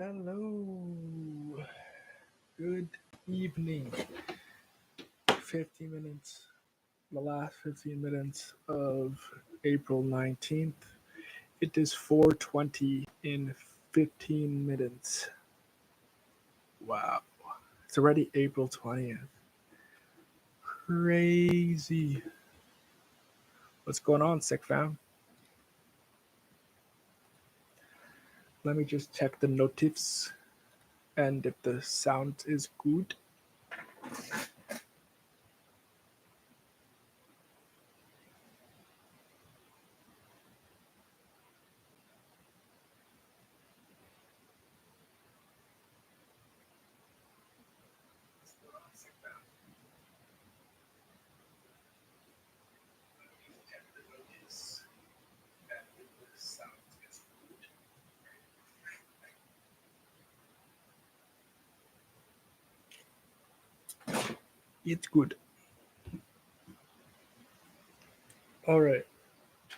Hello. Good evening. 15 minutes. The last 15 minutes of April 19th. It is 4:20 in 15 minutes. Wow. It's already April 20th. Crazy. What's going on, sick fam? Let me just check the notifs and if the sound is good. It's good. All right.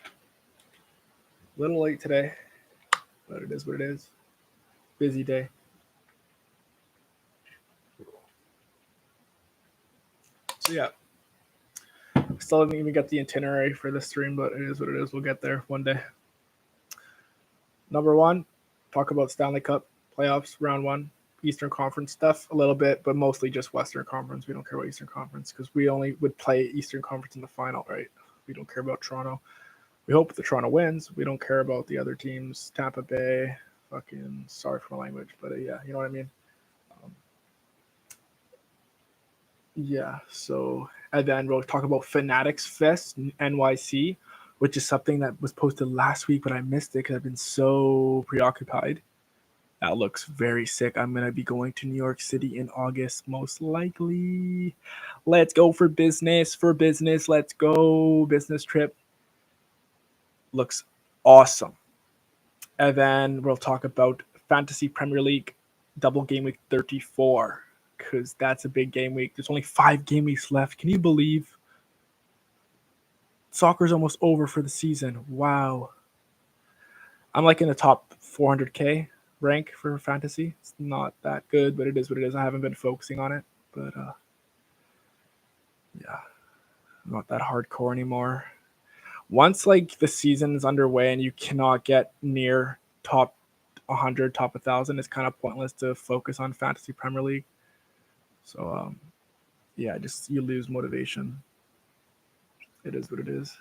A little late today, but it is what it is. Busy day. So yeah, still haven't even got the itinerary for the stream, but it is what it is. We'll get there one day. Number one, talk about Stanley Cup Playoffs, round one, Eastern Conference stuff a little bit, but mostly just Western Conference. We don't care about Eastern Conference because we only would play Eastern Conference in the final, right? We don't care about Toronto. We hope the Toronto wins. We don't care about the other teams. Tampa Bay, fucking sorry for my language, but yeah, you know what I mean? Yeah, so and then we'll talk about Fanatics Fest NYC, which is something that was posted last week, but I missed it because I've been so preoccupied. That looks very sick. I'm going to be going to New York City in August, most likely. Let's go for business. Let's go. Business trip. Looks awesome. And then we'll talk about Fantasy Premier League double Gameweek 34 because that's a big game week. There's only 5 game weeks left. Can you believe soccer's almost over for the season? Wow. I'm like in the top 400K rank for fantasy. It's not that good, but it is what it is. I haven't been focusing on it, but yeah, not that hardcore anymore. Once like the season is underway and you cannot get near top 100, top 1,000, it's kind of pointless to focus on fantasy Premier League. So yeah, just you lose motivation. It is what it is.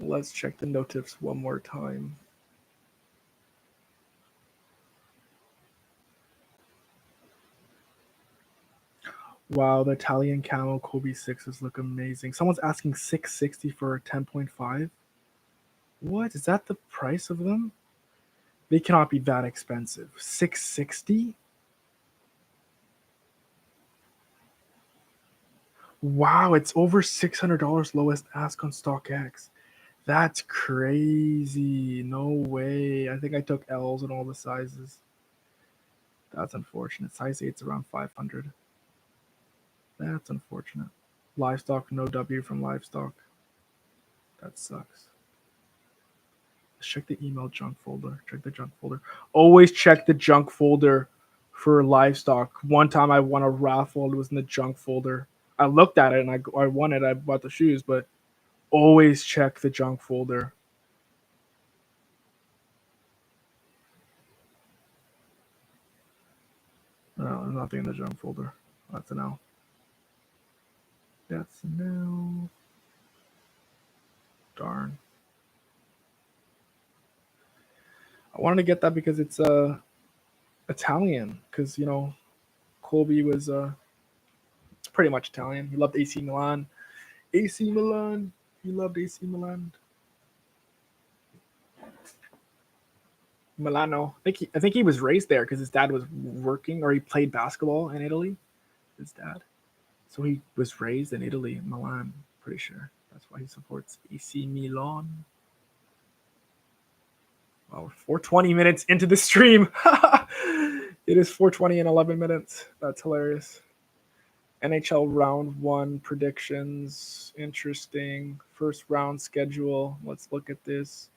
Let's check the notifs one more time. Wow, the Italian camo Kobe 6s look amazing. Someone's asking $660 for a 10.5. What? Is that the price of them? They cannot be that expensive. $660? Wow, it's over $600 lowest ask on StockX. That's crazy. No way. I think I took L's in all the sizes. That's unfortunate. Size 8's around 500. That's unfortunate. Livestock, no W from Livestock. That sucks. Check the email junk folder. Check the junk folder. Always check the junk folder for Livestock. One time I won a raffle. It was in the junk folder. I looked at it and I won it. I bought the shoes, but always check the junk folder. No, there's nothing in the junk folder. That's an L. That's an L. Darn. I wanted to get that because it's Italian. Because, you know, Colby was pretty much Italian. He loved AC Milan. AC Milan. He loved AC Milan. Milano. I think he was raised there because his dad was working or he played basketball in Italy. His dad. So he was raised in Italy, in Milan, pretty sure. That's why he supports AC Milan. Wow, 4:20 minutes into the stream. It is 4:20 and 11 minutes. That's hilarious. NHL round 1 predictions. Interesting. First round schedule. Let's look at this.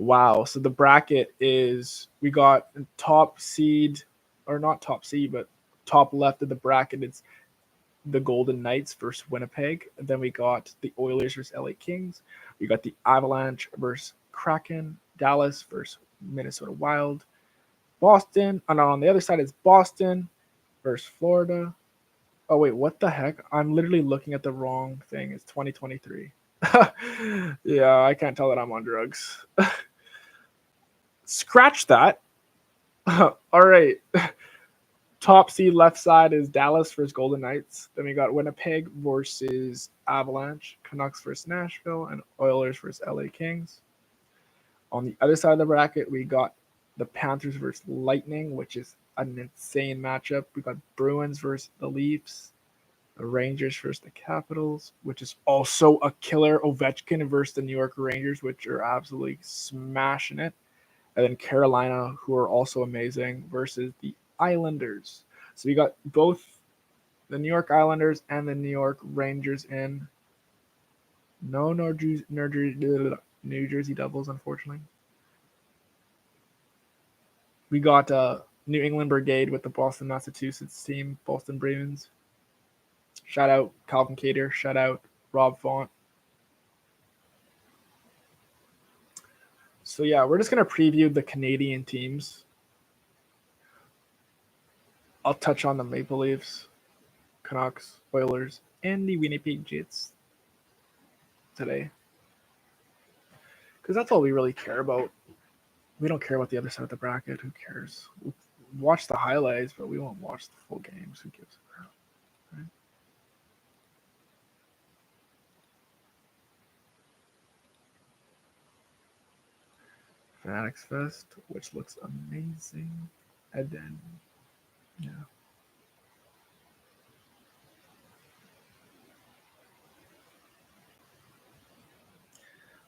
Wow. So the bracket is, we got top seed, or not top seed, but top left of the bracket. It's the Golden Knights versus Winnipeg. And then we got the Oilers versus LA Kings. We got the Avalanche versus Kraken. Dallas versus Minnesota Wild. Boston. And on the other side is Boston versus Florida. Oh, wait, what the heck? I'm literally looking at the wrong thing. It's 2023. Yeah, I can't tell that I'm on drugs. Scratch that. All right. Top seed left side is Dallas versus Golden Knights. Then we got Winnipeg versus Avalanche, Canucks versus Nashville, and Oilers versus LA Kings. On the other side of the bracket, we got the Panthers versus Lightning, which is an insane matchup. We got Bruins versus the Leafs, the Rangers versus the Capitals, which is also a killer. Ovechkin versus the New York Rangers, which are absolutely smashing it. And then Carolina, who are also amazing, versus the Islanders. So we got both the New York Islanders and the New York Rangers in. No New Jersey Devils, unfortunately. We got New England Brigade with the Boston, Massachusetts team, Boston Bruins. Shout out Calvin Cater. Shout out Rob Font. So yeah, we're just going to preview the Canadian teams. I'll touch on the Maple Leafs, Canucks, Oilers, and the Winnipeg Jets today. Because that's all we really care about. We don't care about the other side of the bracket. Who cares? We'll watch the highlights, but we won't watch the full games. Who gives a crap? Right? Fanatics Fest, which looks amazing. And then, yeah.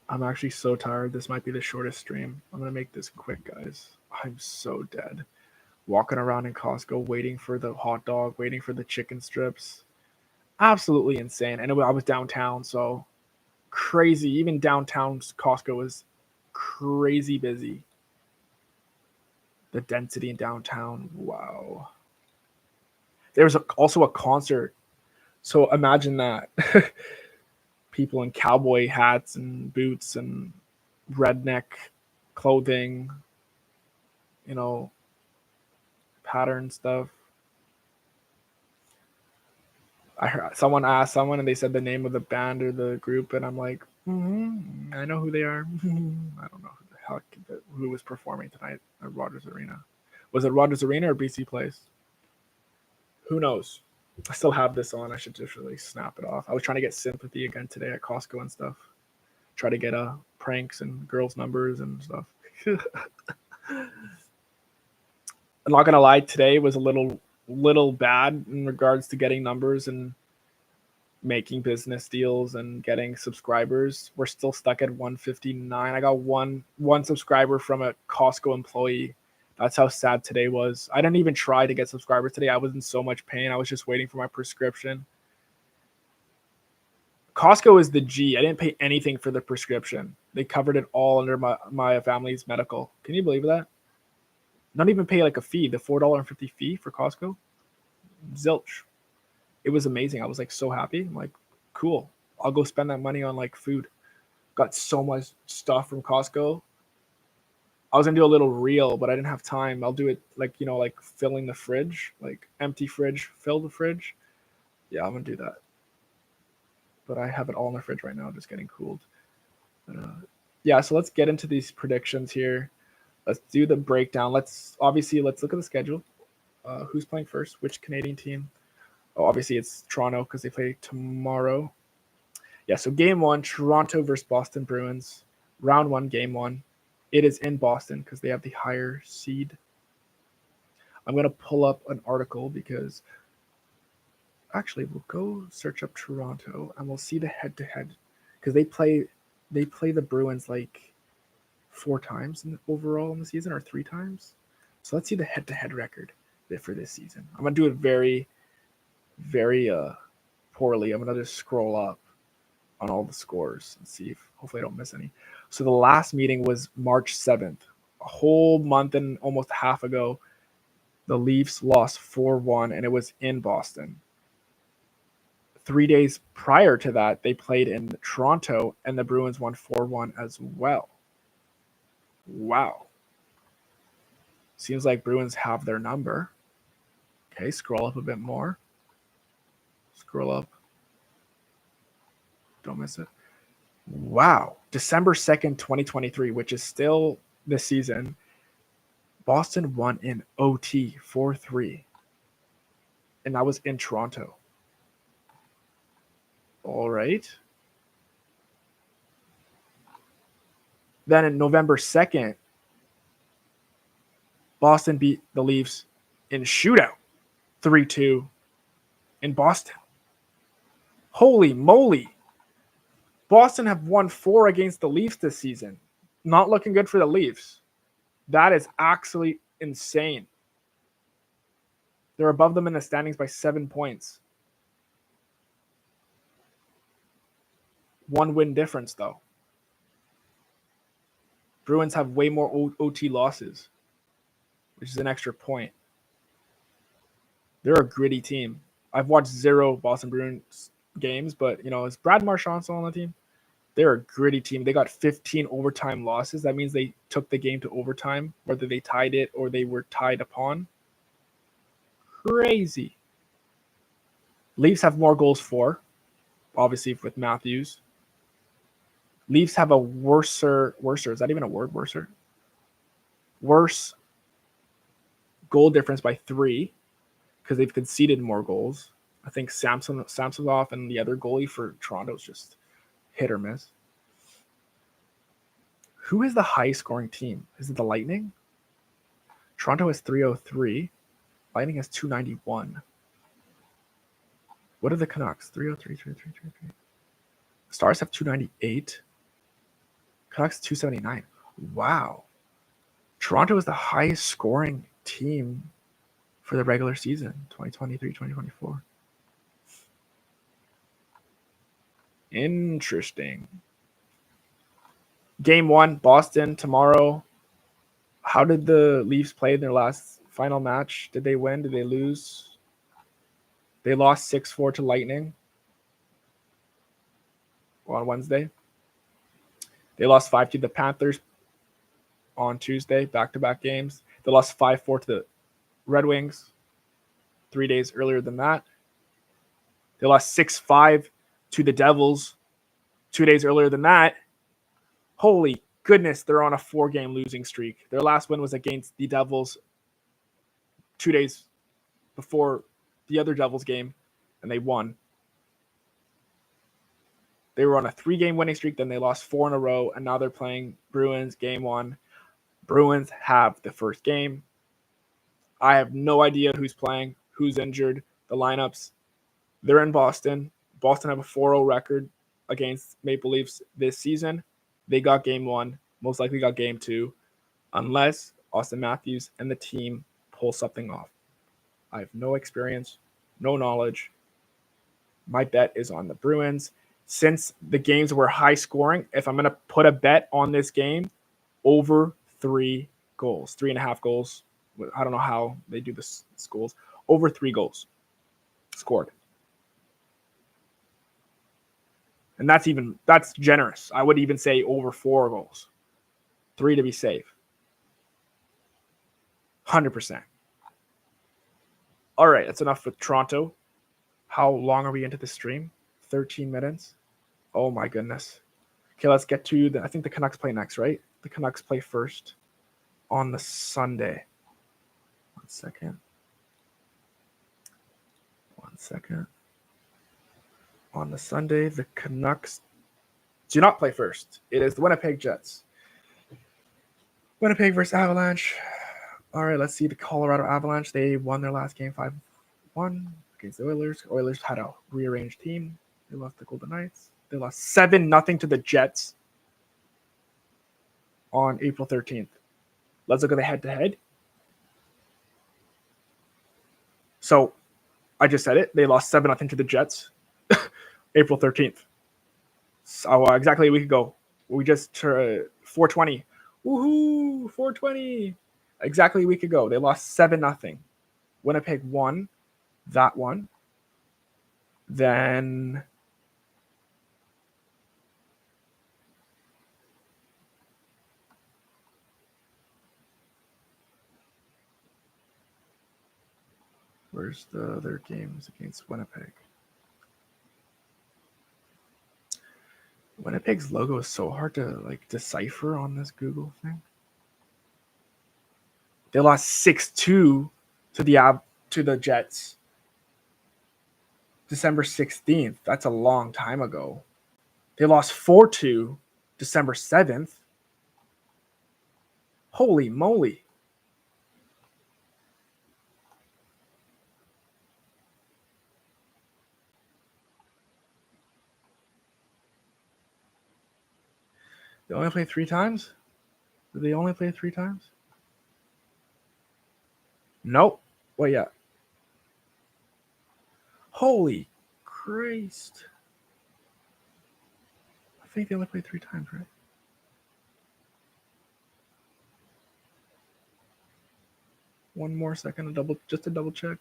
I'm actually so tired. This might be the shortest stream. I'm going to make this quick, guys. I'm so dead. Walking around in Costco, waiting for the hot dog, waiting for the chicken strips. Absolutely insane. And I was downtown, so crazy. Even downtown Costco was crazy busy. The density in downtown, wow. There was also a concert. So imagine that. People in cowboy hats and boots and redneck clothing, you know, pattern stuff. I heard someone asked someone and they said the name of the band or the group, and I'm like, I know who they are. I don't know who the heck who was performing tonight at Rogers Arena. Was it Rogers Arena or BC Place? Who knows? I still have this on. I should just really snap it off. I was trying to get sympathy again today at Costco and stuff. Try to get pranks and girls' numbers and stuff. I'm not gonna lie, today was a little bad in regards to getting numbers and making business deals and getting subscribers. We're still stuck at 159. I got one subscriber from a Costco employee. That's how sad today was. I didn't even try to get subscribers today. I was in so much pain. I was just waiting for my prescription. Costco is the G. I didn't pay anything for the prescription. They covered it all under my family's medical. Can you believe that? Not even pay like a fee, the $4.50 fee for Costco. Zilch. It was amazing. I was like so happy. I'm like, cool. I'll go spend that money on like food. Got so much stuff from Costco. I was gonna do a little reel, but I didn't have time. I'll do it like, like filling the fridge, like empty fridge, fill the fridge. Yeah, I'm gonna do that. But I have it all in the fridge right now, just getting cooled. But, yeah, so let's get into these predictions here. Let's do the breakdown. Let's look at the schedule. Who's playing first? Which Canadian team? Oh, obviously it's Toronto because they play tomorrow. Yeah, so game 1, Toronto versus Boston Bruins. Round 1, game 1. It is in Boston because they have the higher seed. I'm going to pull up an article because actually we'll go search up Toronto and we'll see the head-to-head because they play the Bruins like 4 times overall in the season or 3 times. So let's see the head-to-head record for this season. I'm going to do it very, very poorly. I'm going to just scroll up. on all the scores and see if hopefully I don't miss any. So the last meeting was March 7th, a whole month and almost a half ago. The Leafs lost 4-1, and it was in Boston. 3 days prior to that, they played in Toronto, and the Bruins won 4-1 as well. Wow. Seems like Bruins have their number. Okay, scroll up a bit more. Scroll up. Don't miss it. Wow. December 2nd, 2023, which is still this season. Boston won in OT 4-3. And that was in Toronto. All right. Then in November 2nd, Boston beat the Leafs in shootout 3-2 in Boston. Holy moly. Boston have won 4 against the Leafs this season. Not looking good for the Leafs. That is actually insane. They're above them in the standings by 7 points. 1 win difference, though. Bruins have way more OT losses, which is an extra point. They're a gritty team. I've watched 0 Boston Bruins games, but, is Brad Marchand still on the team? They're a gritty team. They got 15 overtime losses. That means they took the game to overtime, whether they tied it or they were tied upon. Crazy. Leafs have more goals for, obviously with Matthews. Leafs have a worser, is that even a word, worser? Worse goal difference by 3 because they've conceded more goals. I think Samsonov and the other goalie for Toronto is just hit or miss. Who is the highest scoring team? Is it the Lightning? Toronto has 303. Lightning has 291. What are the Canucks? 303, 303. Stars have 298. Canucks 279. Wow. Toronto is the highest scoring team for the regular season, 2023-2024. Interesting. Game 1, Boston tomorrow. How did the Leafs play in their last final match? Did they win? Did they lose? They lost 6-4 to Lightning on Wednesday. They lost 5 to the Panthers on Tuesday, back-to-back games. They lost 5-4 to the Red Wings 3 days earlier than that. They lost 6-5 to the Devils 2 days earlier than that. Holy goodness, they're on a 4-game losing streak. Their last win was against the Devils 2 days before the other Devils game, and they won. They were on a 3-game winning streak, then they lost 4 in a row, and now they're playing Bruins game 1. Bruins have the first game. I have no idea who's playing, who's injured, the lineups. They're in Boston. Boston have a 4-0 record against Maple Leafs this season. They got game 1, most likely got game 2, unless Austin Matthews and the team pull something off. I have no experience, no knowledge. My bet is on the Bruins. Since the games were high scoring, if I'm going to put a bet on this game, over 3 goals, 3.5 goals. I don't know how they do this goals. Over 3 goals scored. And that's generous. I would even say over 4 goals. 3 to be safe. 100%. All right, that's enough with Toronto. How long are we into the stream? 13 minutes. Oh my goodness. Okay, let's get to I think the Canucks play next, right? The Canucks play first on the Sunday. 1 second. On the Sunday, the Canucks do not play first. It is the Winnipeg Jets. Winnipeg versus Avalanche. All right, let's see the Colorado Avalanche. They won their last game 5-1 against the Oilers. Oilers had a rearranged team. They lost the Golden Knights. They lost 7-0 to the Jets on April 13th. Let's look at the head-to-head. So, I just said it. They lost 7-0 to the Jets April 13th. exactly a week ago. We just 420. Woohoo! 420. Exactly a week ago. They lost 7-0. Winnipeg won that one. Then where's the other games against Winnipeg? Winnipeg's logo is so hard to like decipher on this Google thing. They lost 6-2 to the Jets. December 16th. That's a long time ago. They lost 4-2 December 7th. Holy moly. They only played 3 times? Did they only play 3 times? Nope. Well, yeah. Holy Christ. I think they only played 3 times, right? One more second to double check.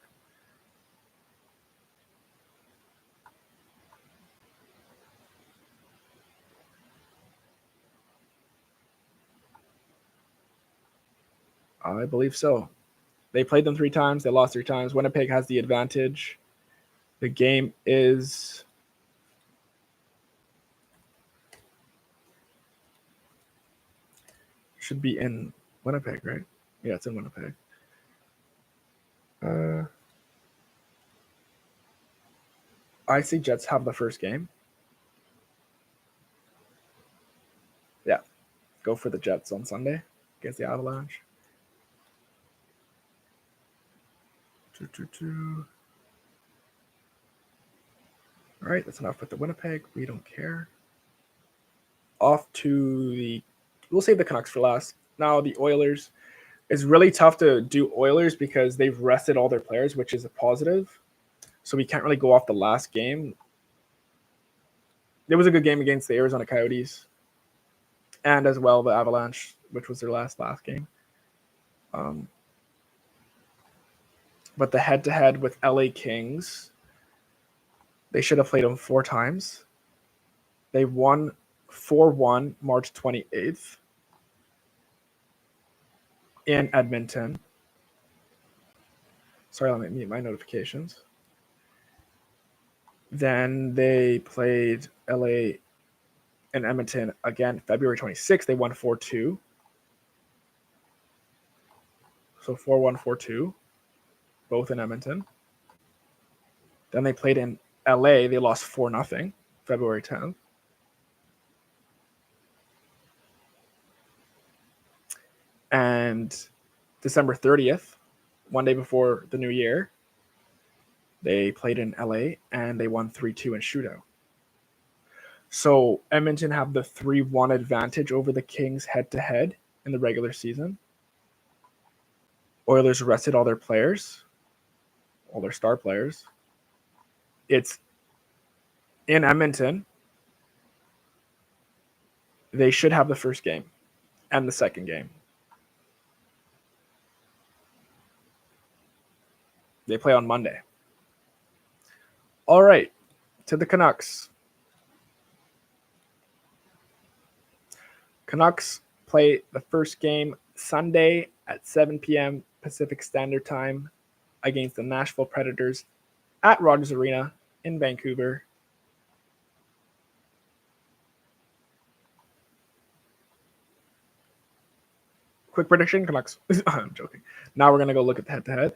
I believe so. They played them 3 times. They lost 3 times. Winnipeg has the advantage. The game is should be in Winnipeg, right? Yeah, it's in Winnipeg. I see Jets have the first game. Yeah. Go for the Jets on Sunday against the Avalanche. 2-2-2. All right, that's enough with the Winnipeg. We don't care. Off to the... We'll save the Canucks for last. Now the Oilers. It's really tough to do Oilers because they've rested all their players, which is a positive. So we can't really go off the last game. It was a good game against the Arizona Coyotes. And as well the Avalanche, which was their last game. But the head-to-head with LA Kings, they should have played them 4 times. They won 4-1 March 28th in Edmonton. Sorry, let me mute my notifications. Then they played LA and Edmonton again February 26th. They won 4-2. So 4-1, 4-2, both in Edmonton. Then they played in LA. They lost 4-0 February 10th. And December 30th, one day before the new year, they played in LA and they won 3-2 in shootout. So Edmonton have the 3-1 advantage over the Kings head-to-head in the regular season. Oilers rested all their players, all their star players. It's in Edmonton. They should have the first game and the second game. They play on Monday. All right, to the Canucks. Canucks play the first game Sunday at 7 p.m. Pacific Standard Time against the Nashville Predators at Rogers Arena in Vancouver. Quick prediction, Canucks. I'm joking. Now we're going to go look at the head-to-head.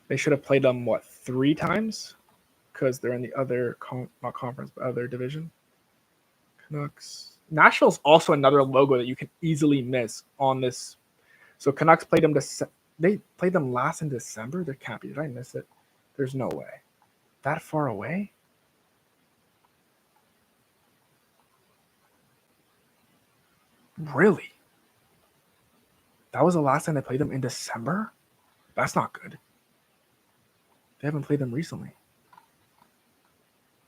They should have played them, 3 times? Because they're in the other, not conference, but other division. Canucks. Nashville's also another logo that you can easily miss on this. So Canucks played them they played them last in December? There can't be. Did I miss it? There's no way. That far away? Really? That was the last time they played them in December? That's not good. They haven't played them recently.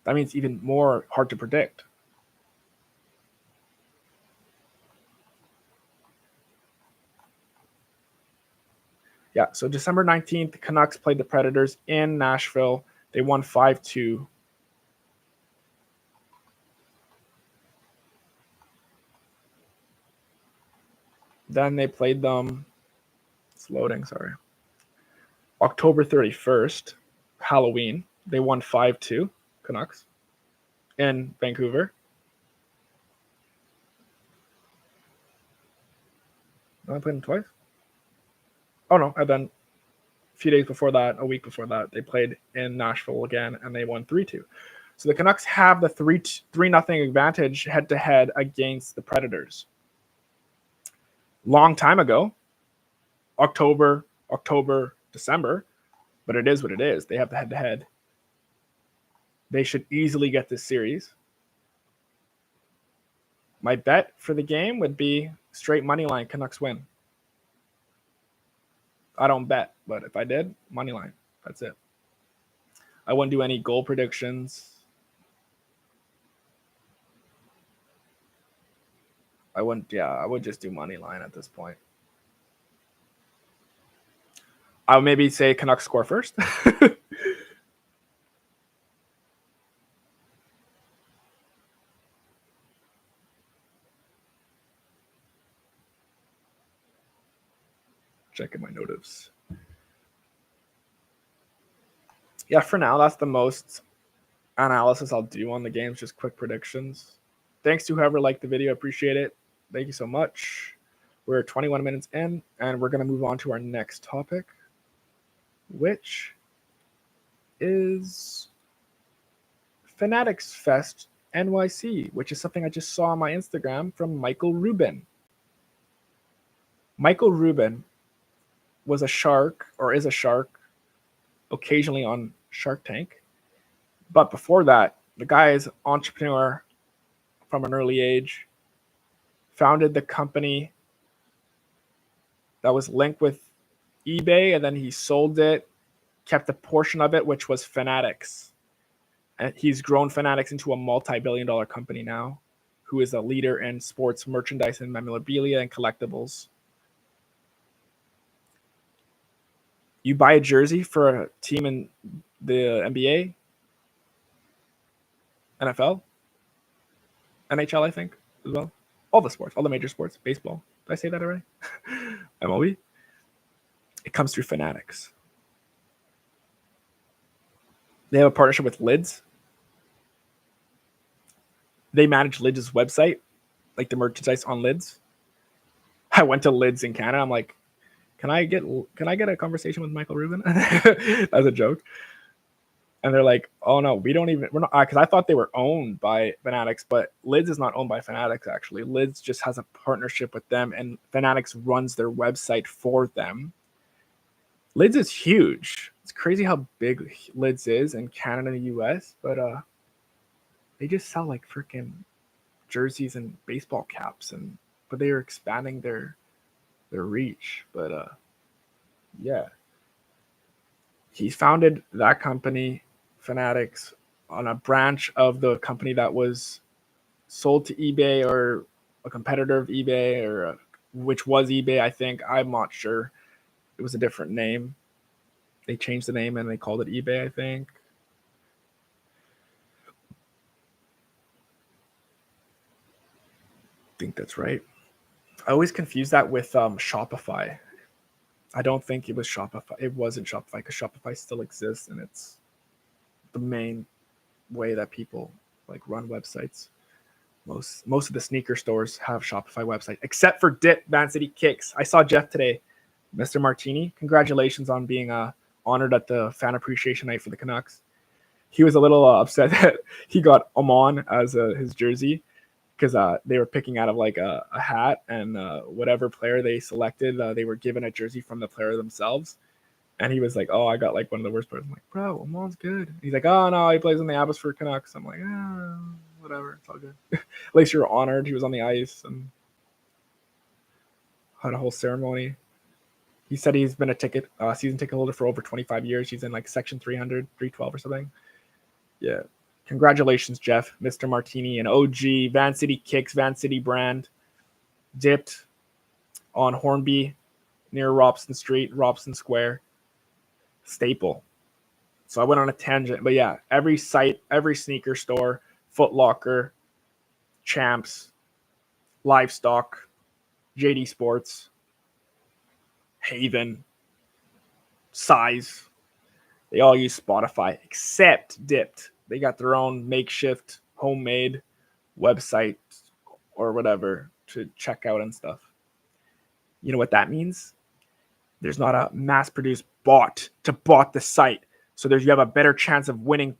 That means even more hard to predict. Yeah, so December 19th, the Canucks played the Predators in Nashville. They won 5-2. Then they played them, it's loading, sorry. October 31st, Halloween, they won 5-2, Canucks, in Vancouver. I played them twice? Oh, no, and then a few days before that, a week before that, they played in Nashville again, and they won 3-2. So the Canucks have the 3-0 advantage head-to-head against the Predators. Long time ago, October, December, but it is what it is. They have the head-to-head. They should easily get this series. My bet for the game would be straight money line, Canucks win. I don't bet, but if I did, money line. That's it. I wouldn't do any goal predictions. I would just do money line at this point. I would maybe say Canucks score first. Checking my notice. Yeah, for now, that's the most analysis I'll do on the games, just quick predictions. Thanks to whoever liked the video. Appreciate it. Thank you so much. We're 21 minutes in, and we're going to move on to our next topic, which is Fanatics Fest NYC, which is something I just saw on my Instagram from Michael Rubin. Michael Rubin was a shark, or is a shark, occasionally on Shark Tank. But before that, the guy is an entrepreneur from an early age, founded the company that was linked with eBay, and then he sold it, kept a portion of it, which was Fanatics. And he's grown Fanatics into a multi-billion-dollar company now, who is a leader in sports merchandise and memorabilia and collectibles. You buy a jersey for a team in the NBA, NFL, NHL, I think, as well. All the sports, all the major sports, baseball. Did I say that already? MLB. It comes through Fanatics. They have a partnership with Lids. They manage Lids' website, like the merchandise on Lids. I went to Lids in Canada. I'm like, can I get a conversation with Michael Rubin? As a joke. And they're like, oh no, we're not, because I thought they were owned by Fanatics, but Lids is not owned by Fanatics, actually. Lids just has a partnership with them, and Fanatics runs their website for them. Lids is huge. It's crazy how big Lids is in Canada and the US, but they just sell like freaking jerseys and baseball caps, but they are expanding their reach. But yeah. He founded that company, Fanatics, on a branch of the company that was sold to eBay, or a competitor of eBay, or which was eBay, I think. I'm not sure. It was a different name. They changed the name and they called it eBay, I think. I think that's right. I always confuse that with Shopify. I don't think it was Shopify. It wasn't Shopify, because Shopify still exists, and it's the main way that people like run websites. Most of the sneaker stores have Shopify website, except for Dipt, Vancity Kicks. I saw Jeff today, Mr. Martini. Congratulations on being honored at the fan appreciation night for the Canucks. He was a little upset that he got Amon as his jersey, because they were picking out of like a hat, and whatever player they selected, they were given a jersey from the player themselves. And he was like, oh, I got like one of the worst players. I'm like, bro, Amon's good. He's like, oh, no, he plays in the Abbotsford Canucks. I'm like, whatever. It's all good. At least you're honored. He was on the ice and had a whole ceremony. He said he's been a season ticket holder for over 25 years. He's in like section 300, 312 or something. Yeah. Congratulations, Jeff, Mr. Martini, and OG Vancity Kicks, Vancity brand, Dipt on Hornby near Robson Street, Robson Square. Staple. So I went on a tangent, but yeah, every site, every sneaker store, Foot Locker, Champs, Livestock, JD Sports, Haven, Size, they all use Spotify except Dipt. They got their own makeshift, homemade website or whatever to check out and stuff. You know what that means? There's not a mass-produced bot to bot the site. So you have a better chance of winning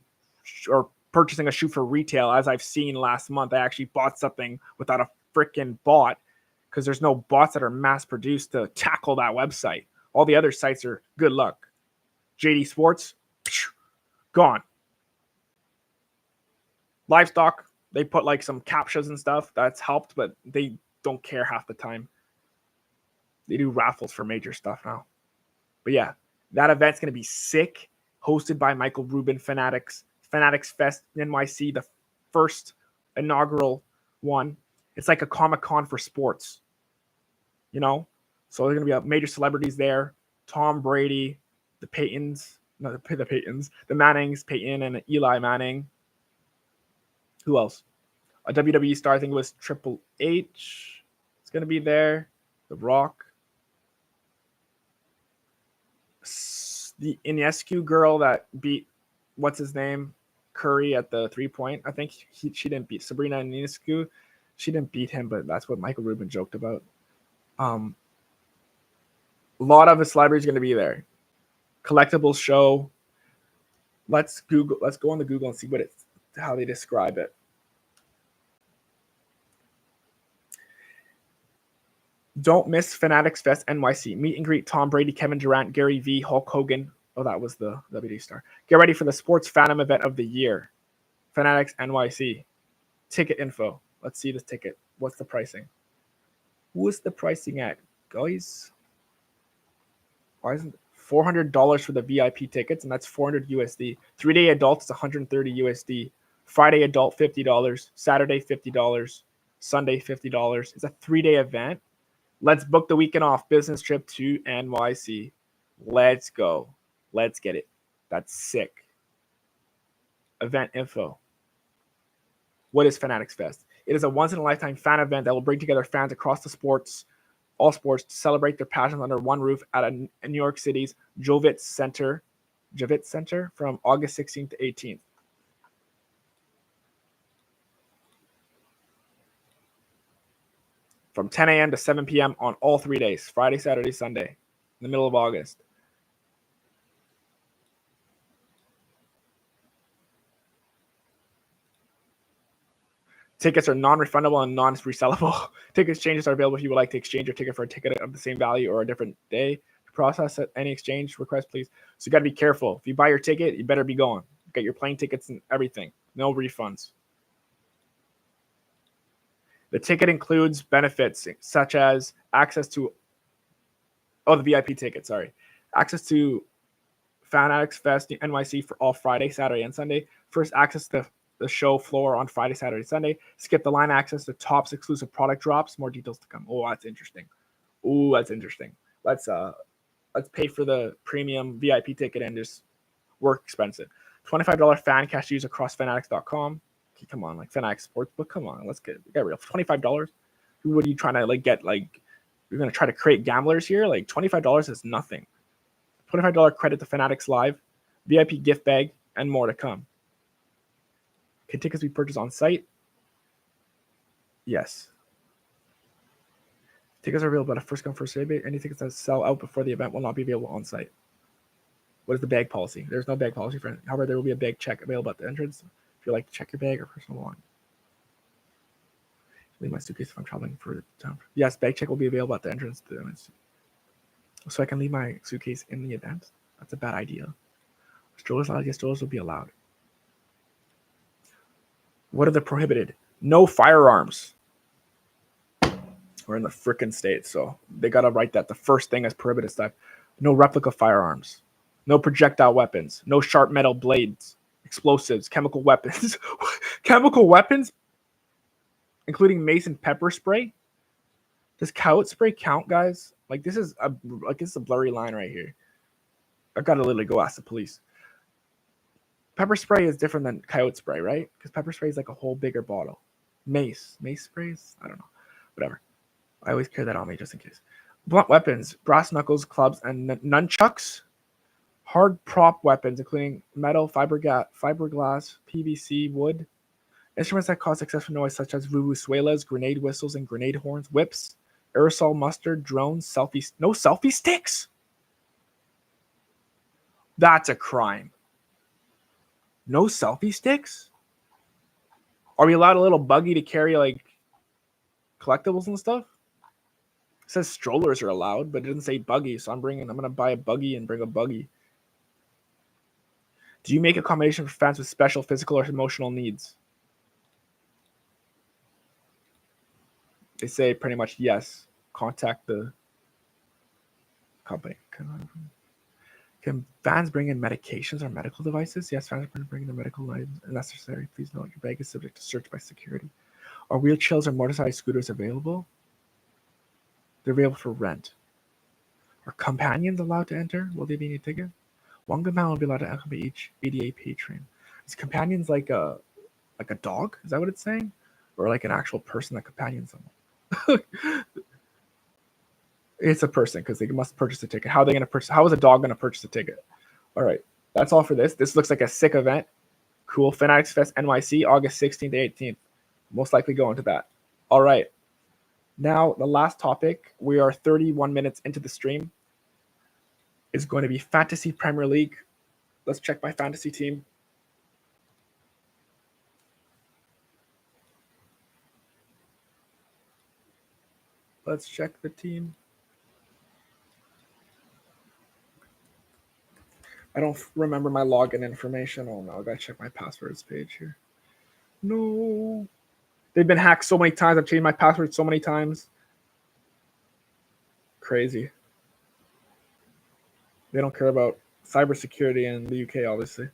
or purchasing a shoe for retail. As I've seen last month, I actually bought something without a freaking bot because there's no bots that are mass-produced to tackle that website. All the other sites are good luck. JD Sports, gone. Livestock, they put like some captchas and stuff. That's helped, but they don't care half the time. They do raffles for major stuff now. But yeah, that event's going to be sick. Hosted by Michael Rubin, Fanatics Fest NYC, the first inaugural one. It's like a Comic-Con for sports. You know? So there's going to be major celebrities there. Tom Brady, the Mannings, Peyton and Eli Manning. Who else? A WWE star, I think it was Triple H. It's going to be there. The Rock. The Ionescu girl that beat, what's his name? Curry at the 3-point. I think she didn't beat Sabrina Ionescu. She didn't beat him, but that's what Michael Rubin joked about. A lot of the celebrities are going to be there. Collectibles show. Let's go on the Google and see how they describe it. Don't miss Fanatics Fest NYC. Meet and greet Tom Brady, Kevin Durant, Gary Vee, Hulk Hogan. Oh, that was the WWE star. Get ready for the Sports Phantom event of the year. Fanatics NYC. Ticket info. Let's see this ticket. What's the pricing? What's the pricing at, guys? Why isn't $400 for the VIP tickets, and that's $400 USD. 3-day adult is $130 USD. Friday adult $50. Saturday $50. Sunday $50. It's a 3-day event. Let's book the weekend off. Business trip to NYC. Let's go. Let's get it. That's sick. Event info. What is Fanatics Fest? It is a once-in-a-lifetime fan event that will bring together fans across all sports, to celebrate their passions under one roof at New York City's Javits Center from August 16th to 18th. From 10 a.m. to 7 p.m. on all 3 days, Friday, Saturday, Sunday, in the middle of August. Tickets are non-refundable and non-resellable. Ticket exchanges are available if you would like to exchange your ticket for a ticket of the same value or a different day. To process any exchange request, please. So you got to be careful. If you buy your ticket, you better be going. Get your plane tickets and everything. No refunds. The ticket includes benefits such as access to the VIP ticket, access to Fanatics Fest NYC for all Friday, Saturday, and Sunday. First access to the show floor on Friday, Saturday, Sunday. Skip the line access to Topps exclusive product drops. More details to come. Oh, that's interesting. Let's pay for the premium VIP ticket and just work expensive. $25 fan cash use across fanatics.com. Okay, come on, like Fanatics Sportsbook. Come on, let's get real. $25. What are you trying to get? You're gonna try to create gamblers here? Like $25 is nothing. $25 credit to Fanatics Live, VIP gift bag, and more to come. Can tickets be purchased on site? Yes. Tickets are available at a first come, first served. Any tickets that sell out before the event will not be available on site. What is the bag policy? There's no bag policy for it. However, there will be a bag check available at the entrance if you like to check your bag or personal belongings. Leave my suitcase if I'm traveling for the town. Yes, bag check will be available at the entrance to the event. So I can leave my suitcase in the event? That's a bad idea. Strollers allowed? Yes, strollers will be allowed. What are the prohibited? No firearms. We're in the frickin' States, so they got to write that the first thing as prohibited stuff. No replica firearms. No projectile weapons. No sharp metal blades, explosives, chemical weapons, chemical weapons, including mace and pepper spray. Does coyote spray count, guys? Like this is a blurry line right here. I've got to literally go ask the police. Pepper spray is different than coyote spray, right? Because pepper spray is like a whole bigger bottle. Mace sprays? I don't know. Whatever. I always carry that on me just in case. Blunt weapons, brass knuckles, clubs, and nunchucks. Hard prop weapons, including metal, fiberglass, PVC, wood. Instruments that cause excessive noise, such as vuvuzelas, grenade whistles, and grenade horns. Whips, aerosol mustard, drones, no selfie sticks? That's a crime. No selfie sticks? Are we allowed a little buggy to carry like collectibles and stuff? It says strollers are allowed, but it doesn't say buggy, so I'm gonna buy a buggy and bring a buggy. Do you make accommodation for fans with special physical or emotional needs? They say pretty much yes. Contact the company. Can fans bring in medications or medical devices? Yes, fans can bring in their medical items if necessary. Please note your bag is subject to search by security. Are wheelchairs or motorcycle scooters available? They're available for rent. Are companions allowed to enter? Will they be any ticket? One companion will be allowed to enter each ADA patron. Is companions like a dog? Is that what it's saying? Or like an actual person that companions someone? It's a person because they must purchase a ticket. How are they going to purchase? How is a dog going to purchase a ticket? All right, that's all for this. This looks like a sick event. Cool. Fanatics Fest NYC, August 16th to 18th. Most likely going to that. All right. Now, the last topic, we are 31 minutes into the stream, is going to be Fantasy Premier League. Let's check my fantasy team. Let's check the team. I don't remember my login information. Oh no, I gotta check my passwords page here. No. They've been hacked so many times. I've changed my password so many times. Crazy. They don't care about cybersecurity in the UK, obviously.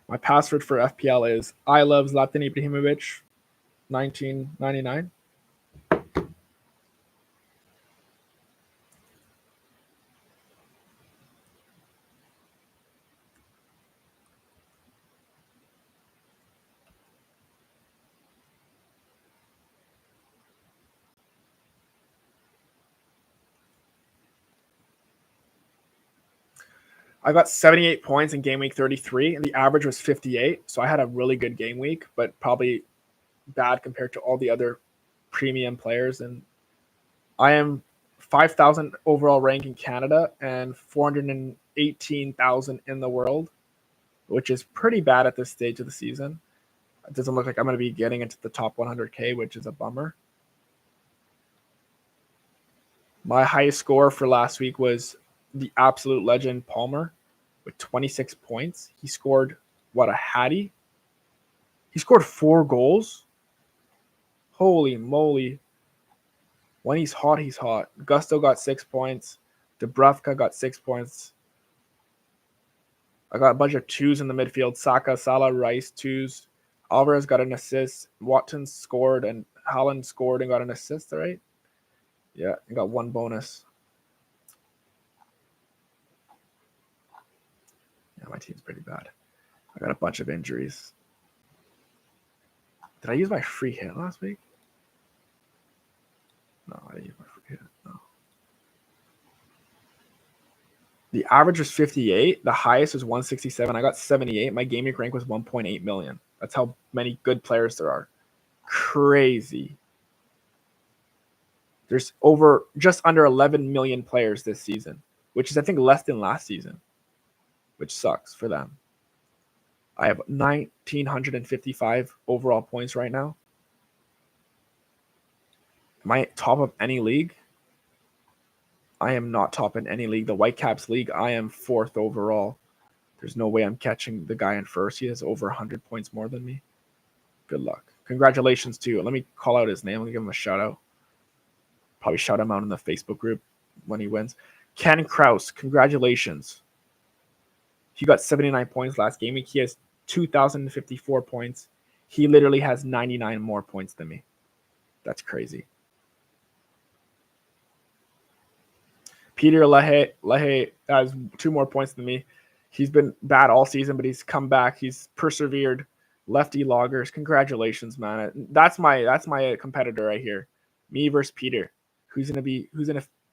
My password for FPL is I love Zlatan Ibrahimovic, 1999. I got 78 points in game week 33, and the average was 58. So I had a really good game week, but probably bad compared to all the other premium players. And I am 5,000 overall rank in Canada and 418,000 in the world, which is pretty bad at this stage of the season. It doesn't look like I'm going to be getting into the top 100K, which is a bummer. My highest score for last week was the absolute legend Palmer with 26 points. He scored, a hattie? He scored 4 goals. Holy moly. When he's hot, he's hot. Gusto got 6 points. Dubravka got 6 points. I got a bunch of 2s in the midfield. Saka, Salah, Rice, 2s. Alvarez got an assist. Watkins scored, and Haaland scored and got an assist, right? Yeah, and got 1 bonus. Yeah, my team's pretty bad. I got a bunch of injuries. Did I use my free hit last week? No, I didn't use my free hit. No. The average was 58. The highest was 167. I got 78. My game week rank was 1.8 million. That's how many good players there are. Crazy. There's just under 11 million players this season, which is, I think, less than last season, which sucks for them. I have 1,955 overall points right now. Am I top of any league? I am not top in any league. The Whitecaps League, I am 4th overall. There's no way I'm catching the guy in first. He has over 100 points more than me. Good luck. Congratulations to, let me call out his name. Let me give him a shout out. Probably shout him out in the Facebook group when he wins. Ken Kraus, congratulations. He got 79 points last game week. He has 2,054 points. He literally has 99 more points than me. That's crazy. Peter Lehe has 2 more points than me. He's been bad all season, but he's come back. He's persevered. Lefty Loggers, congratulations, man. That's my competitor right here. Me versus Peter. Who's gonna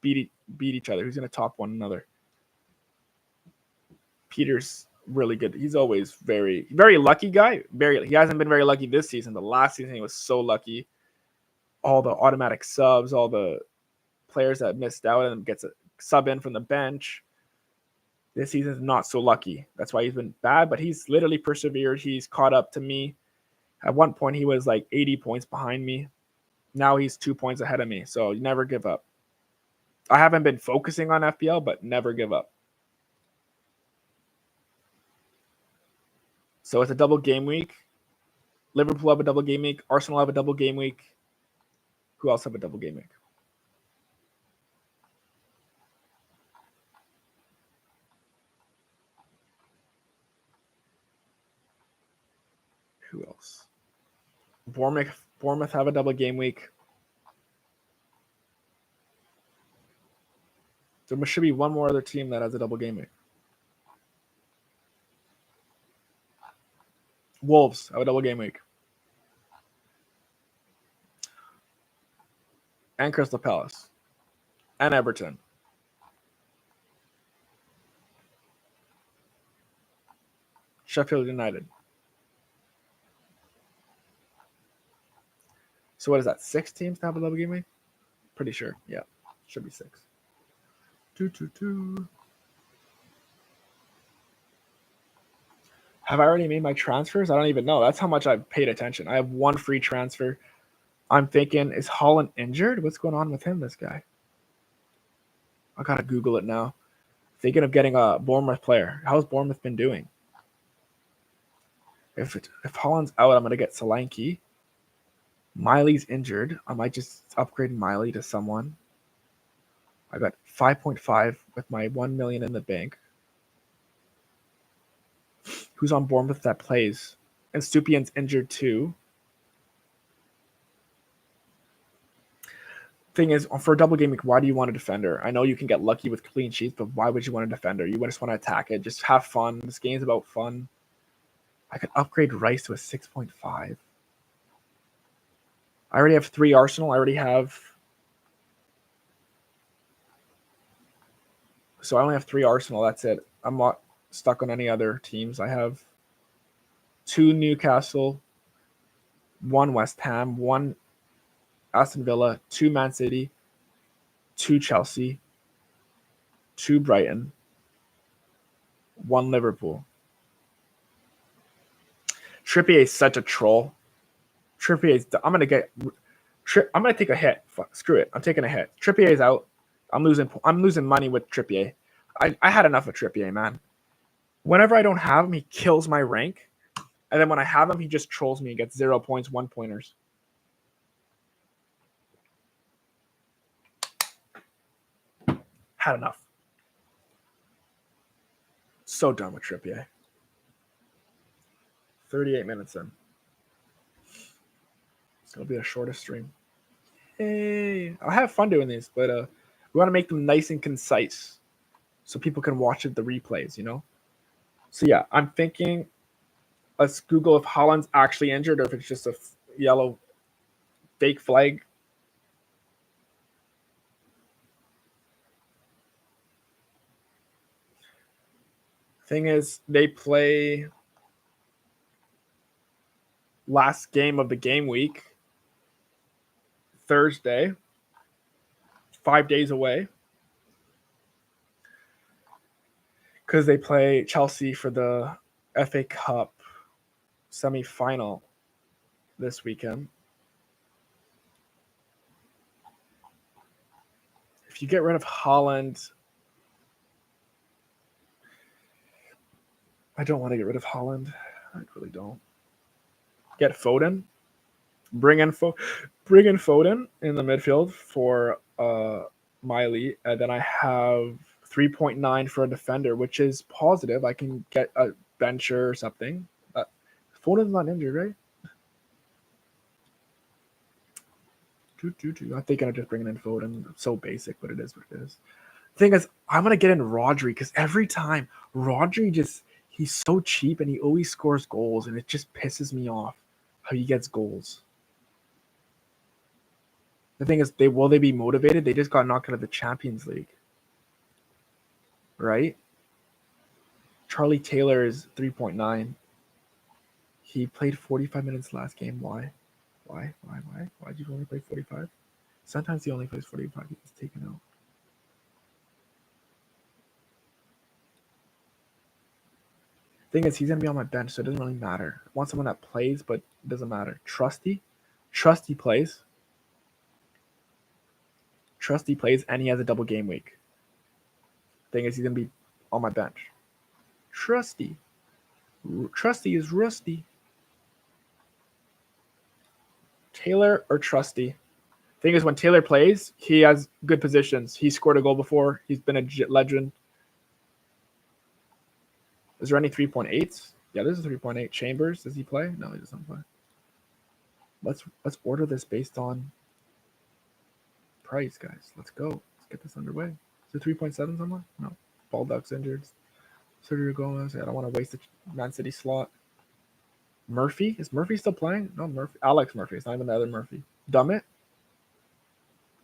beat each other? Who's gonna top one another? Peter's really good. He's always very lucky guy. He hasn't been very lucky this season, but last season he was so lucky. All the automatic subs, all the players that missed out and gets a sub in from the bench. This season's not so lucky. That's why he's been bad, but he's literally persevered. He's caught up to me. At one point, he was like 80 points behind me. Now he's 2 points ahead of me. So never give up. I haven't been focusing on FPL, but never give up. So it's a double game week. Liverpool have a double game week. Arsenal have a double game week. Who else have a double game week? Who else? Bournemouth have a double game week. There should be one more other team that has a double game week. Wolves have a double game week. And Crystal Palace. And Everton. Sheffield United. So what is that? 6 teams to have a double game week? Pretty sure. Yeah. Should be 6. 2. Have I already made my transfers? I don't even know. That's how much I've paid attention. I have 1 free transfer. I'm thinking, is Holland injured? What's going on with him, this guy? I gotta Google it now. Thinking of getting a Bournemouth player. How's Bournemouth been doing? If Holland's out, I'm gonna get Solanke. Miley's injured. I might just upgrade Miley to someone. I got 5.5 with my 1 million in the bank. Who's on Bournemouth that plays? And Stupian's injured too. Thing is, for a double game week, why do you want a defender? I know you can get lucky with clean sheets, but why would you want a defender? You just want to attack it. Just have fun. This game's about fun. I could upgrade Rice to a 6.5. I already have 3 Arsenal. I already have... So I only have 3 Arsenal. That's it. I'm not stuck on any other teams. I have 2 Newcastle, 1 West Ham, 1 Aston Villa, 2 Man City, 2 Chelsea, 2 Brighton, 1 Liverpool. Trippier is such a troll. I'm gonna take a hit. Fuck, screw it. I'm taking a hit. Trippier is out. I'm losing money with Trippier. I had enough of Trippier, man. Whenever I don't have him, he kills my rank. And then when I have him, he just trolls me and gets 0 points, 1 pointers. Had enough. So done with Trippier. 38 minutes in. It's going to be the shortest stream. Hey, I'll have fun doing these, but we want to make them nice and concise so people can watch the replays, you know? So, yeah, I'm thinking, let's Google if Haaland's actually injured or if it's just a yellow fake flag. Thing is, they play last game of the game week, Thursday, 5 days away, because they play Chelsea for the FA Cup semi-final this weekend. If you get rid of Haaland, I don't want to get rid of Haaland. I really don't. Get Foden. Bring in Foden in the midfield for Miley, and then I have 3.9 for a defender, which is positive. I can get a bencher or something. Foden's not injured, right? I'm thinking of just bringing in Foden. So basic, but it is what it is. Thing is, I'm gonna get in Rodri because every time Rodri he's so cheap and he always scores goals, and it just pisses me off how he gets goals. The thing is, will they be motivated? They just got knocked out of the Champions League, right? Charlie Taylor is 3.9. He played 45 minutes last game. Why? Why'd you only play 45? Sometimes he only plays 45. He gets taken out. Thing is, he's gonna be on my bench, so it doesn't really matter. I want someone that plays, but it doesn't matter. Trusty plays. Trusty plays, and he has a double game week. Thing is, he's gonna be on my bench. Trusty is rusty. Taylor or Trusty? Thing is, when Taylor plays, he has good positions. He scored a goal before. He's been a legend. Is there any 3.8s? Yeah, there's a 3.8. Chambers, does he play? No, he doesn't play. Let's order this based on price, guys. Let's go. Let's get this underway. Is it 3.7 somewhere? No. Baldock's injured. Sergio Gomez. I don't want to waste the Vancity slot. Murphy? Is Murphy still playing? No, Murphy. Alex Murphy. It's not even the other Murphy. Dummett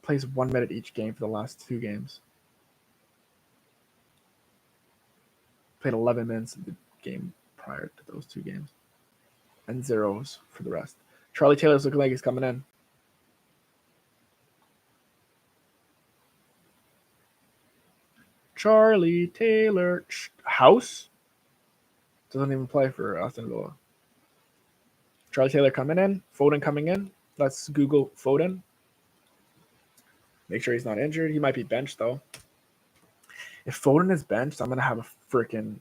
plays 1 minute each game for the last 2 games. Played 11 minutes in the game prior to those 2 games. And zeros for the rest. Charlie Taylor's looking like he's coming in. Charlie Taylor. House? Doesn't even play for Aston Villa. Charlie Taylor coming in. Foden coming in. Let's Google Foden. Make sure he's not injured. He might be benched, though. If Foden is benched, I'm going to have a freaking...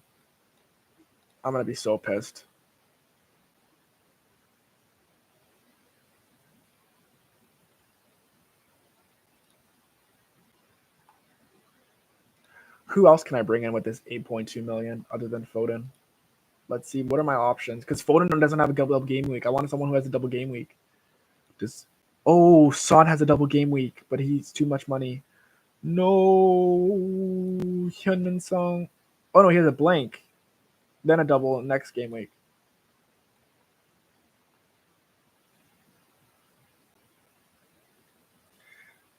I'm going to be so pissed. Who else can I bring in with this 8.2 million other than Foden? Let's see. What are my options? Because Foden doesn't have a double game week. I wanted someone who has a double game week. Son has a double game week, but he's too much money. No, Hyunmin Song. Oh no, he has a blank. Then a double next game week.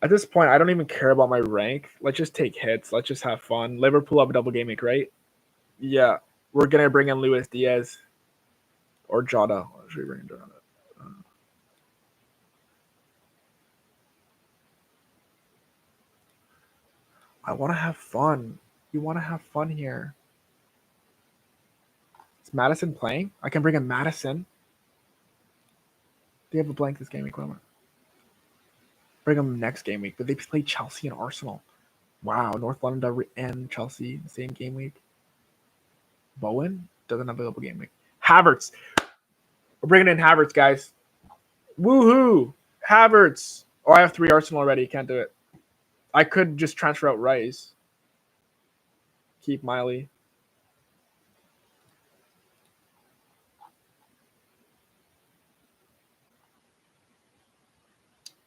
At this point, I don't even care about my rank. Let's just take hits. Let's just have fun. Liverpool have a double game week, right? Yeah. We're going to bring in Luis Diaz or Jota. Should we bring in Jota? I want to have fun. You want to have fun here. Is Madison playing? I can bring in Madison. They have a blank this game week. Bring them next game week. But they play Chelsea and Arsenal. Wow. North London and Chelsea the same game week. Bowen doesn't have a double game week. Havertz. We're bringing in Havertz, guys. Woohoo! Havertz. Oh, I have 3 Arsenal already. Can't do it. I could just transfer out Rice. Keep Miley.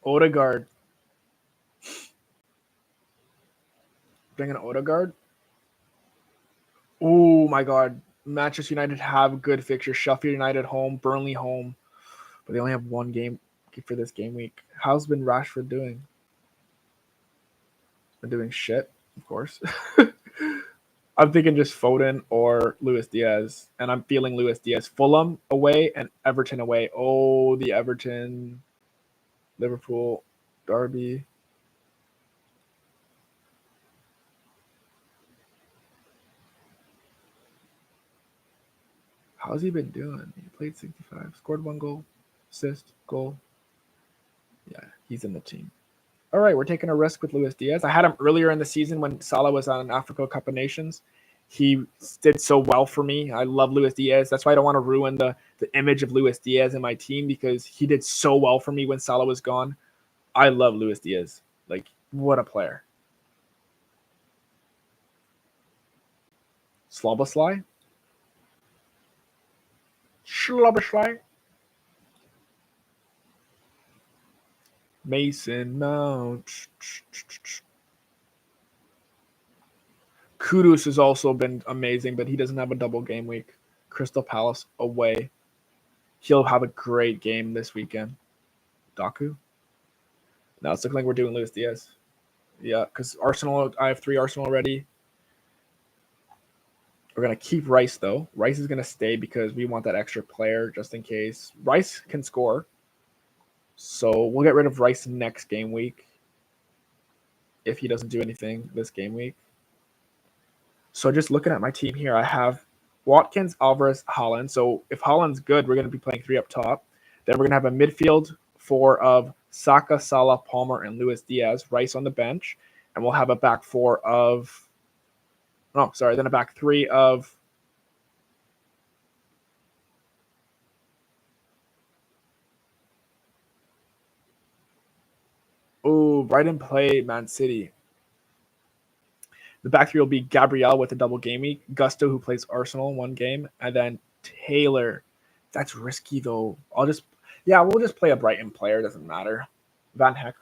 Odegaard. Bring in Odegaard. Oh my God. Manchester United have good fixtures. Sheffield United home, Burnley home. But they only have 1 game for this game week. How's been Rashford doing? Been doing shit, of course. I'm thinking just Foden or Luis Diaz. And I'm feeling Luis Diaz. Fulham away and Everton away. Oh, the Everton, Liverpool, Derby. How's he been doing? He played 65, scored 1 goal, assist, goal. Yeah, he's in the team. All right, we're taking a risk with Luis Diaz. I had him earlier in the season when Salah was on Africa Cup of Nations. He did so well for me. I love Luis Diaz. That's why I don't want to ruin the image of Luis Diaz in my team, because he did so well for me when Salah was gone. I love Luis Diaz. Like, what a player. Slobosly? Slobosly? Mason Mount. Kudus has also been amazing, but he doesn't have a double game week. Crystal Palace away. He'll have a great game this weekend. Doku? No, it's looking like we're doing Luis Diaz. Yeah, because Arsenal, I have 3 Arsenal already. We're going to keep Rice, though. Rice is going to stay because we want that extra player just in case. Rice can score. So we'll get rid of Rice next game week if he doesn't do anything this game week. So just looking at my team here, I have Watkins, Alvarez, Haaland. So if Haaland's good, we're going to be playing 3 up top. Then we're going to have a midfield 4 of Saka, Salah, Palmer, and Luis Diaz. Rice on the bench. And we'll have a back 4 of... Oh, sorry. Then a back 3 of... Oh, right in play, Man City. The back 3 will be Gabriel with a double game week, Gusto, who plays Arsenal 1 game, and then Taylor. That's risky, though. We'll just play a Brighton player. Doesn't matter. Van Heck.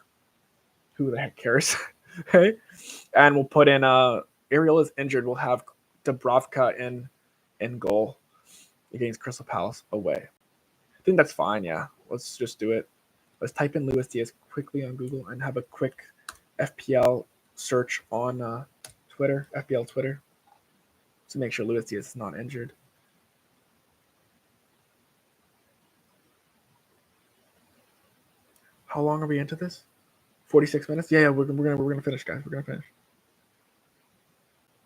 Who the heck cares? Okay. And we'll put in Ariel is injured. We'll have Dubravka in goal against Crystal Palace away. I think that's fine, yeah. Let's just do it. Let's type in Luis Diaz quickly on Google and have a quick FPL search on Twitter, FPL Twitter, to make sure Luis Diaz is not injured. How long are we into this? 46 minutes? Yeah, we're gonna finish, guys. We're gonna finish.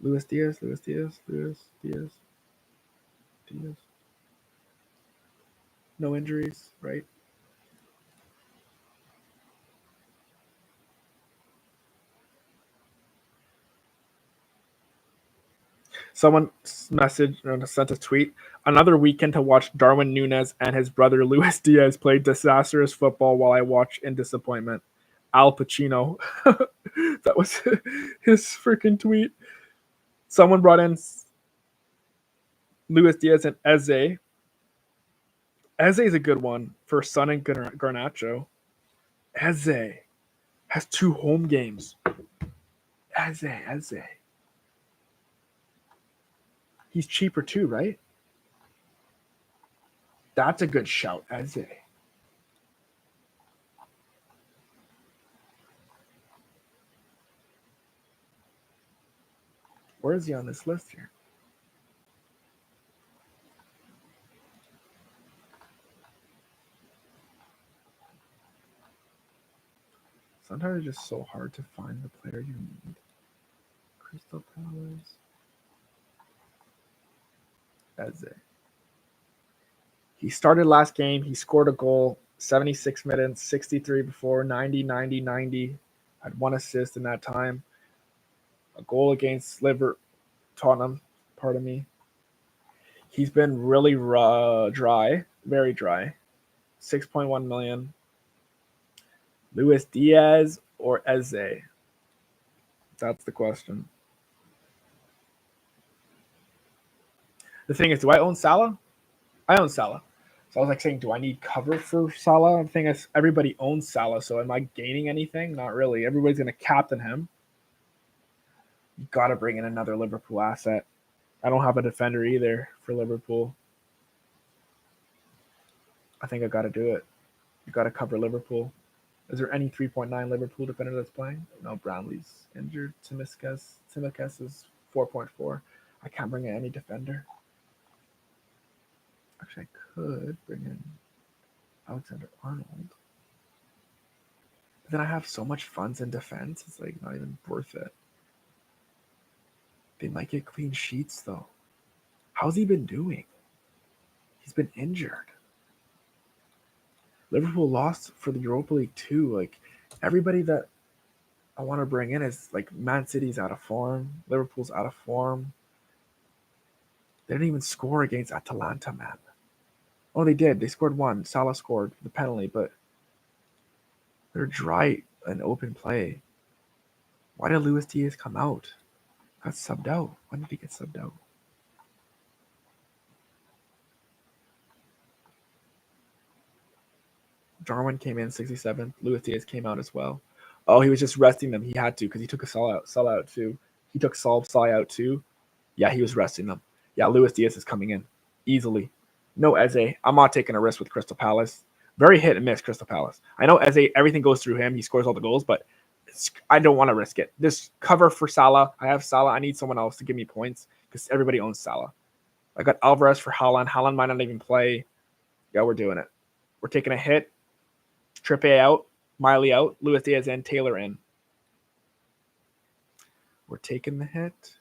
Luis Diaz. No injuries, right? Someone sent a tweet. Another weekend to watch Darwin Núñez and his brother Luis Diaz play disastrous football while I watch in disappointment. Al Pacino. That was his freaking tweet. Someone brought in Luis Diaz and Eze. Eze is a good one for Son and Garnacho. Eze has 2 home games. Eze. He's cheaper too, right? That's a good shout, Eze. Where is he on this list here? Sometimes it's just so hard to find the player you need. Crystal Palace. Eze. He started last game. He scored a goal, 76 minutes, 63 before, 90. Had 1 assist in that time. A goal against Tottenham, pardon me. He's been really dry, very dry. 6.1 million. Luis Diaz or Eze? That's the question. The thing is, do I own Salah? I own Salah. So I was like saying, do I need cover for Salah? I'm thinking everybody owns Salah, so am I gaining anything? Not really. Everybody's going to captain him. You got to bring in another Liverpool asset. I don't have a defender either for Liverpool. I think I got to do it. You got to cover Liverpool. Is there any 3.9 Liverpool defender that's playing? No, Brownlee's injured. Tsimikas is 4.4. I can't bring in any defender. Actually, I could bring in Alexander-Arnold. But then I have so much funds in defense, it's like not even worth it. They might get clean sheets, though. How's he been doing? He's been injured. Liverpool lost for the Europa League too. Like, everybody that I want to bring in is like Man City's out of form. Liverpool's out of form. They didn't even score against Atalanta, man. Oh, they did. They scored one. Salah scored the penalty, but they're dry in open play. Why did Luis Diaz come out? Got subbed out. When did he get subbed out? Jarwin came in 67th. Luis Diaz came out as well. Oh, he was just resting them. He had to because he took a Salah out too. He took Salah out too. Yeah, he was resting them. Yeah, Luis Diaz is coming in easily. No Eze. I'm not taking a risk with Crystal Palace. Very hit and miss, Crystal Palace. I know Eze, everything goes through him. He scores all the goals, but I don't want to risk it. This cover for Salah. I have Salah. I need someone else to give me points because everybody owns Salah. I got Alvarez for Haaland. Haaland might not even play. Yeah, we're doing it. We're taking a hit. Trippe out. Miley out. Luis Diaz in. Taylor in. We're taking the hit.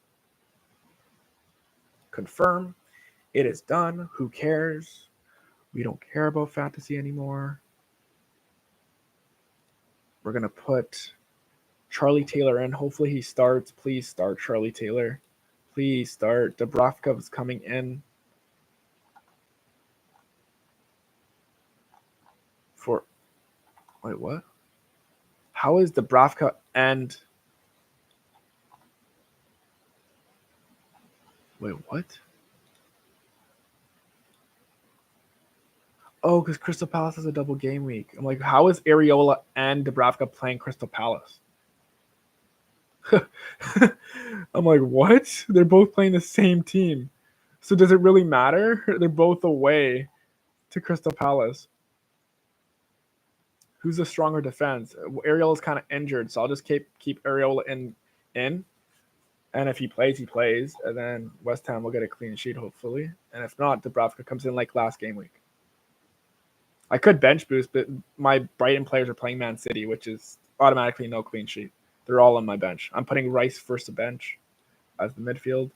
Confirm. It is done. Who cares? We don't care about fantasy anymore. We're going to put Charlie Taylor in. Hopefully he starts. Please start Charlie Taylor. Please start. Dubravka is coming in. For wait, what? How is Dubravka and wait, what? Oh, because Crystal Palace has a double game week. I'm like, how is Areola and Dubravka playing Crystal Palace? I'm like, what? They're both playing the same team. So does it really matter? They're both away to Crystal Palace. Who's a stronger defense? Ariel is kind of injured, so I'll just keep Areola in. And if he plays, he plays. And then West Ham will get a clean sheet, hopefully. And if not, Dubravka comes in like last game week. I could bench boost, but my Brighton players are playing Man City, which is automatically no clean sheet. They're all on my bench. I'm putting Rice first to bench as the midfield.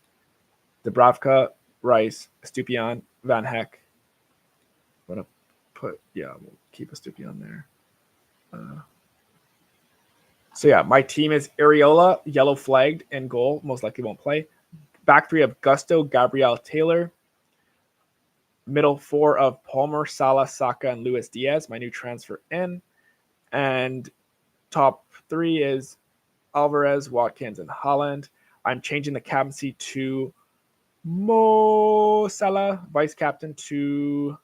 Dubravka, Rice, Stupian, Van Heck. I'm going to put, we'll keep a Stupian there. So yeah, my team is Areola, yellow flagged in goal. Most likely won't play. Back three of Gusto, Gabriel, Taylor. Middle four of Palmer, Salah, Saka, and Luis Diaz, my new transfer in. And top three is Alvarez, Watkins, and Haaland. I'm changing the captaincy to Mo Salah, vice captain to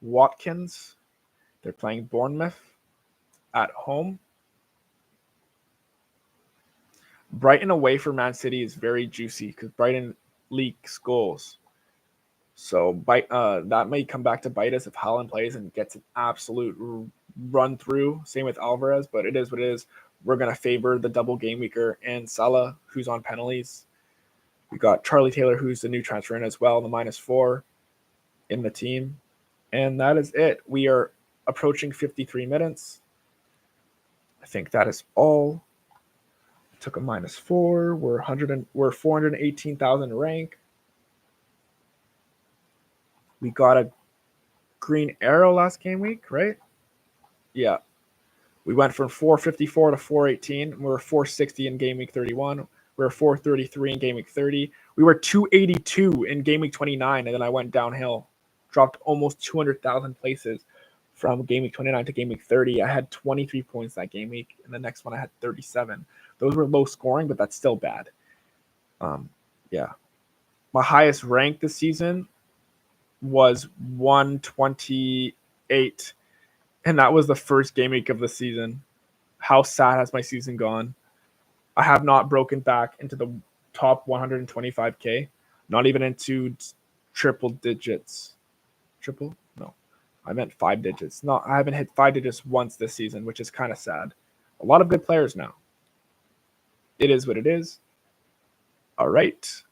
Watkins. They're playing Bournemouth at home. Brighton away for Man City is very juicy because Brighton leaks goals. So that may come back to bite us if Haaland plays and gets an absolute run through. Same with Alvarez, but it is what it is. We're going to favor the double game weeker and Salah, who's on penalties. We got Charlie Taylor, who's the new transfer in as well, the -4 in the team. And that is it. We are approaching 53 minutes. I think that is all. Took a -4. We're 418,000 rank. We got a green arrow last game week, right? Yeah. We went from 454 to 418. We were 460 in game week 31. We were 433 in game week 30. We were 282 in game week 29, and then I went downhill. Dropped almost 200,000 places from game week 29 to game week 30. I had 23 points that game week, and the next one I had 37. Those were low scoring, but that's still bad. Yeah. My highest rank this season was 128, and that was the first game week of the season. How sad has my season gone? I have not broken back into the top 125K, not even into triple digits. Triple? No, I meant 5 digits. No, I haven't hit 5 digits once this season, which is kind of sad. A lot of good players now. It is what it is. All right.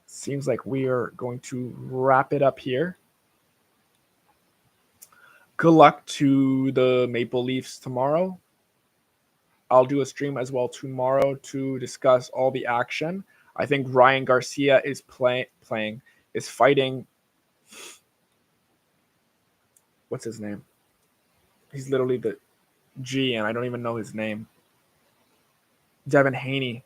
Seems like we are going to wrap it up here. Good luck to the Maple Leafs tomorrow. I'll do a stream as well tomorrow to discuss all the action. I think Ryan Garcia is fighting. What's his name? He's literally the G, and I don't even know his name. Devin Haney.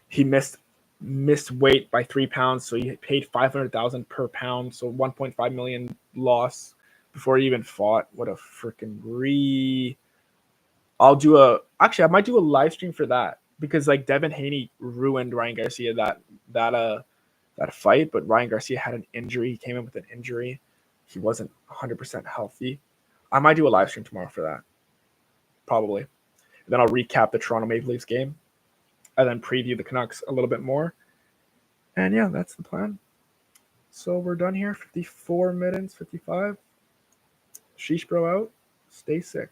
He missed missed weight by 3 pounds, so he paid 500,000 per pound, so 1.5 million loss before he even fought. What a freaking I might do a live stream for that, because like Devin Haney ruined Ryan Garcia that fight, but Ryan Garcia had an injury. He came in with an injury. He wasn't 100% healthy. I might do a live stream tomorrow for that, probably. And then I'll recap the Toronto Maple Leafs game, and then preview the Canucks a little bit more. And yeah, that's the plan. So we're done here. 54 minutes, 55. Sheesh bro out. Stay sick.